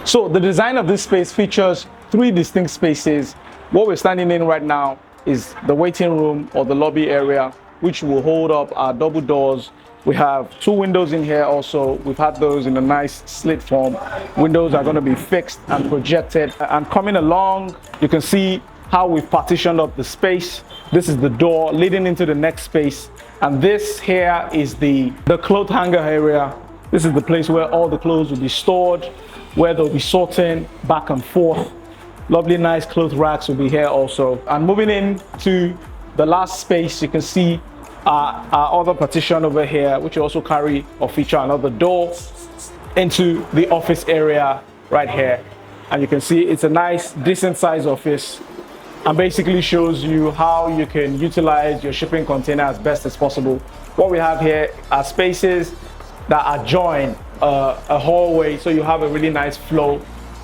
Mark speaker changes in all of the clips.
Speaker 1: So the design of this space features 3 distinct spaces. What we're standing in right now is the waiting room or the lobby area, which will hold up our double doors. We have 2 windows in here also. We've had those in a nice slit form. Windows are going to be fixed and projected. And coming along, you can see how we've partitioned up the space. This is the door leading into the next space. And this here is the cloth hanger area. This is the place where all the clothes will be stored, where they'll be sorting back and forth. Lovely, nice cloth racks will be here also. And moving in to the last space, you can see our other partition over here, which will also carry or feature another door into the office area right here. And you can see it's a nice, decent size office, and basically shows you how you can utilize your shipping container as best as possible. What we have here are spaces that adjoin a hallway, so you have a really nice flow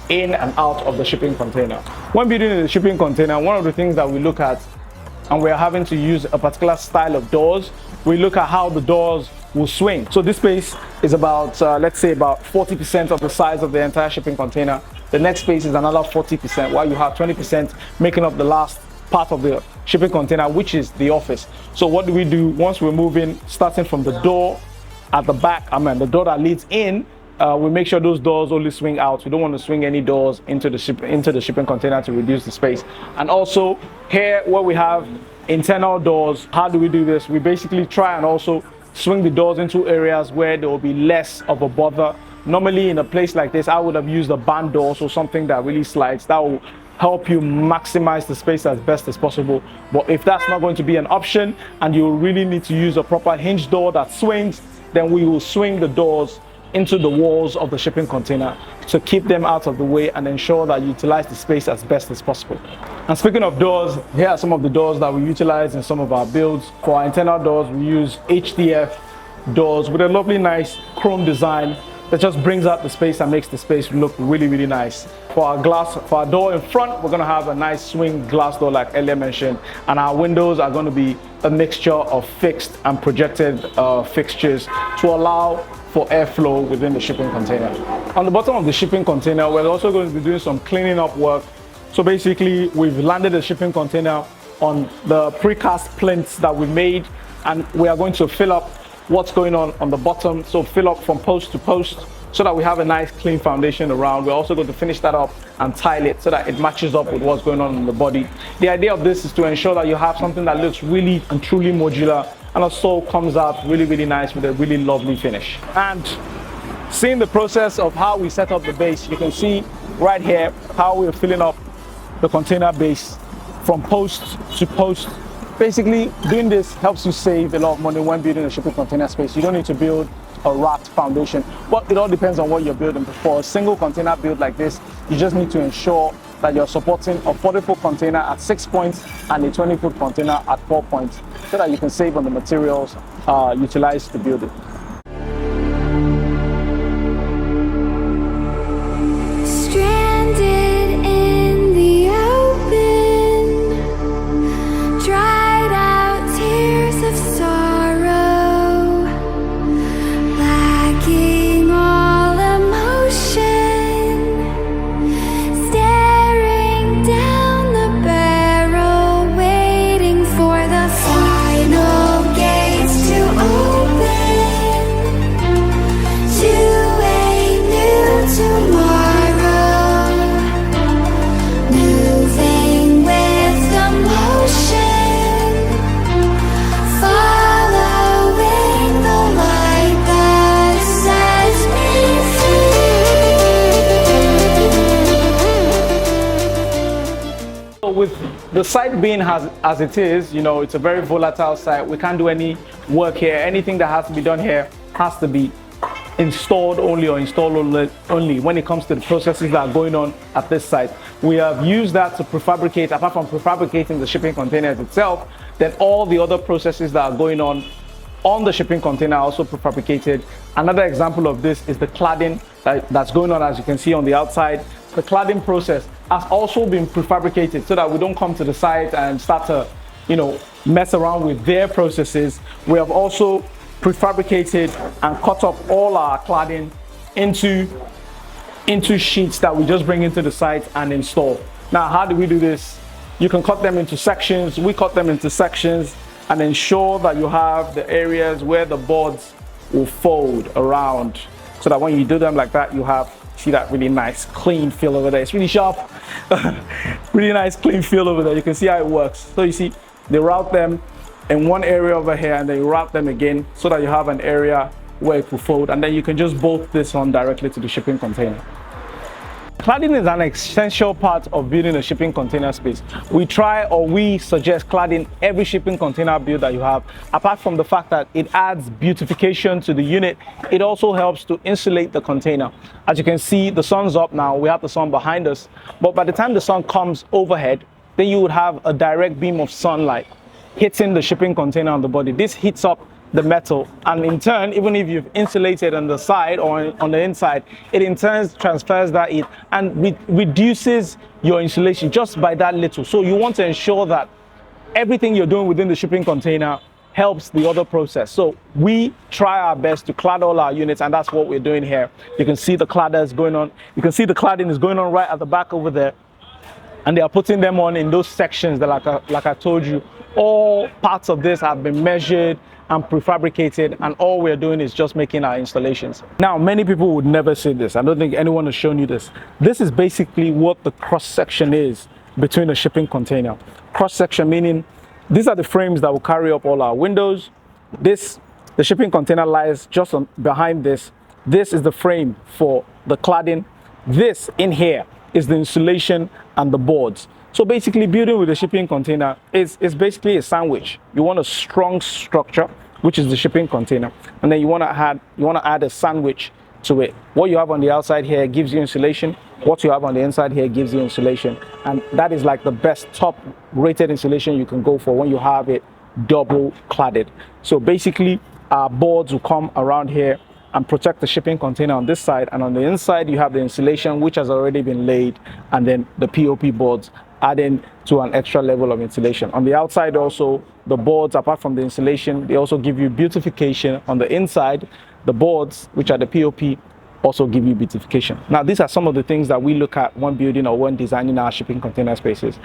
Speaker 1: in and out of the shipping container. When building a shipping container, one of the things that we look at, and we're having to use a particular style of doors, we look at how the doors will swing. So this space is about, let's say about 40% of the size of the entire shipping container. The next space is another 40%, while you have 20% making up the last part of the shipping container, which is the office. So what do we do once we're moving, starting from the door at the back, the door that leads in, we make sure those doors only swing out. We don't want to swing any doors into the shipping container to reduce the space. And also here where we have internal doors, how do we do this? We basically try and also swing the doors into areas where there will be less of a bother. Normally in a place like this, I would have used a band door, so something that really slides. That will help you maximize the space as best as possible. But if that's not going to be an option and you really need to use a proper hinge door that swings, then we will swing the doors into the walls of the shipping container to keep them out of the way and ensure that you utilize the space as best as possible. And speaking of doors, here are some of the doors that we utilize in some of our builds. For our internal doors, we use HDF doors with a lovely, nice chrome design that just brings out the space and makes the space look really, really nice. For our door in front, we're gonna have a nice swing glass door like earlier mentioned, and our windows are gonna be a mixture of fixed and projected fixtures to allow for airflow within the shipping container. On the bottom of the shipping container, we're also going to be doing some cleaning up work. So basically, we've landed the shipping container on the precast plinths that we made, and we are going to fill up what's going on the bottom. So fill up from post to post so that we have a nice clean foundation around. We're also going to finish that up and tile it so that it matches up with what's going on in the body. The idea of this is to ensure that you have something that looks really and truly modular and also comes out really, really nice with a really lovely finish. And seeing the process of how we set up the base, you can see right here how we're filling up the container base from post to post. Basically, doing this helps you save a lot of money when building a shipping container space. You don't need to build a raft foundation, but it all depends on what you're building. For a single container build like this, you just need to ensure that you're supporting a 40-foot container at 6 points and a 20-foot container at 4 points so that you can save on the materials utilized to build it. With the site being as it is, you know, it's a very volatile site. We can't do any work here. Anything that has to be done here has to be installed only or installed only when it comes to the processes that are going on at this site. We have used that to prefabricate. Apart from prefabricating the shipping containers itself, then all the other processes that are going on the shipping container are also prefabricated. Another example of this is the cladding that's going on, as you can see on the outside. The cladding process has also been prefabricated so that we don't come to the site and start to, you know, mess around with their processes. We have also prefabricated and cut up all our cladding into into sheets that we just bring into the site and install. Now, how do we do this? You can cut them into sections. We cut them into sections and ensure that you have the areas where the boards will fold around, so that when you do them like that, you have, see that really nice clean feel over there. It's really sharp. Really nice clean feel over there. You can see how it works. So you see, they route them in one area over here and then you route them again so that you have an area where it will fold, and then you can just bolt this on directly to the shipping container. Cladding is an essential part of building a shipping container space. We suggest cladding every shipping container build that you have. Apart from the fact that it adds beautification to the unit, it also helps to insulate the container. As you can see, the sun's up now, we have the sun behind us, but by the time the sun comes overhead, then you would have a direct beam of sunlight hitting the shipping container on the body. This heats up the metal, and in turn, even if you've insulated on the side or on the inside, it in turn transfers that heat and reduces your insulation just by that little. So you want to ensure that everything you're doing within the shipping container helps the other process. So we try our best to clad all our units, and that's what we're doing here. You can see the cladders going on. You can see the cladding is going on right at the back over there, and they are putting them on in those sections that, like I told you, all parts of this have been measured and prefabricated, and all we're doing is just making our installations. Now, many people would never say this. I don't think anyone has shown you this. This is basically what the cross section is between a shipping container. Cross section meaning these are the frames that will carry up all our windows. The shipping container lies just behind this. This is the frame for the cladding. This in here is the insulation and the boards. So basically, building with a shipping container is basically a sandwich. You want a strong structure, which is the shipping container, and then you want to add a sandwich to it. What you have on the outside here gives you insulation. What you have on the inside here gives you insulation, and that is like the best top rated insulation you can go for when you have it double cladded. So basically, our boards will come around here and protect the shipping container on this side, and on the inside you have the insulation, which has already been laid, and then the POP boards adding to an extra level of insulation. On the outside also, the boards, apart from the insulation, they also give you beautification. On the inside, the boards, which are the POP, also give you beautification. Now, these are some of the things that we look at when building or when designing our shipping container spaces.